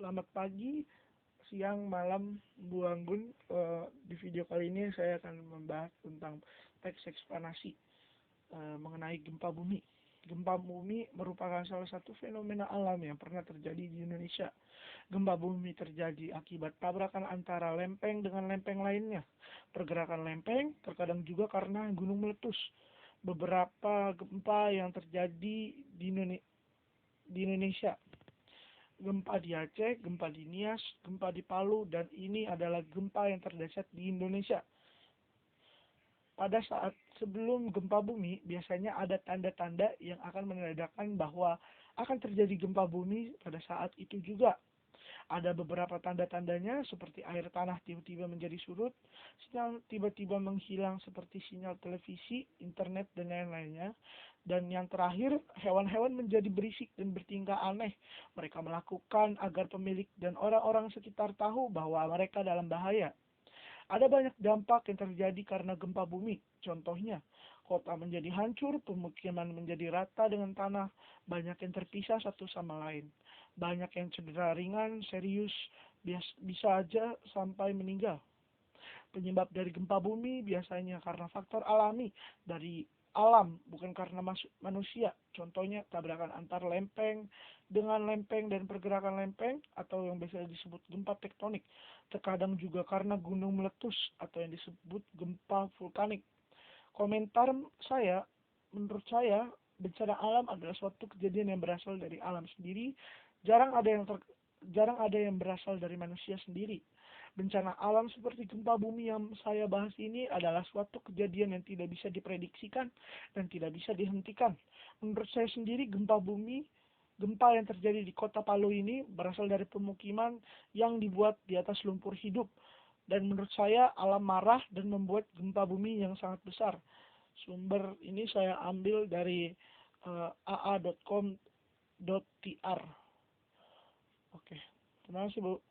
Selamat pagi, siang, malam, Bu Anggun. Di video kali ini saya akan membahas tentang teks eksplanasi mengenai gempa bumi. Gempa bumi merupakan salah satu fenomena alam yang pernah terjadi di Indonesia. Gempa bumi terjadi akibat tabrakan antara lempeng dengan lempeng lainnya. Pergerakan lempeng terkadang juga karena gunung meletus. Beberapa gempa yang terjadi di Indonesia: gempa di Aceh, gempa di Nias, gempa di Palu, dan ini adalah gempa yang terdahsyat di Indonesia. Pada saat sebelum gempa bumi, biasanya ada tanda-tanda yang akan menandakan bahwa akan terjadi gempa bumi pada saat itu juga. Ada beberapa tanda-tandanya seperti air tanah tiba-tiba menjadi surut, sinyal tiba-tiba menghilang seperti sinyal televisi, internet, dan lain-lainnya. Dan yang terakhir, hewan-hewan menjadi berisik dan bertingkah aneh. Mereka melakukan agar pemilik dan orang-orang sekitar tahu bahwa mereka dalam bahaya. Ada banyak dampak yang terjadi karena gempa bumi. Contohnya, kota menjadi hancur, pemukiman menjadi rata dengan tanah, banyak yang terpisah satu sama lain. Banyak yang cedera ringan, serius, bisa aja sampai meninggal. Penyebab dari gempa bumi biasanya karena faktor alami dari alam, bukan karena manusia. Contohnya tabrakan antar lempeng dengan lempeng dan pergerakan lempeng atau yang biasa disebut gempa tektonik. Terkadang juga karena gunung meletus atau yang disebut gempa vulkanik. Komentar saya, menurut saya, bencana alam adalah suatu kejadian yang berasal dari alam sendiri. Jarang ada yang berasal dari manusia sendiri. Bencana alam seperti gempa bumi yang saya bahas ini adalah suatu kejadian yang tidak bisa diprediksikan dan tidak bisa dihentikan. Menurut saya sendiri, gempa yang terjadi di kota Palu ini berasal dari pemukiman yang dibuat di atas lumpur hidup. Dan menurut saya alam marah dan membuat gempa bumi yang sangat besar. Sumber ini saya ambil dari aa.com.tr. Oke, terima kasih Bu.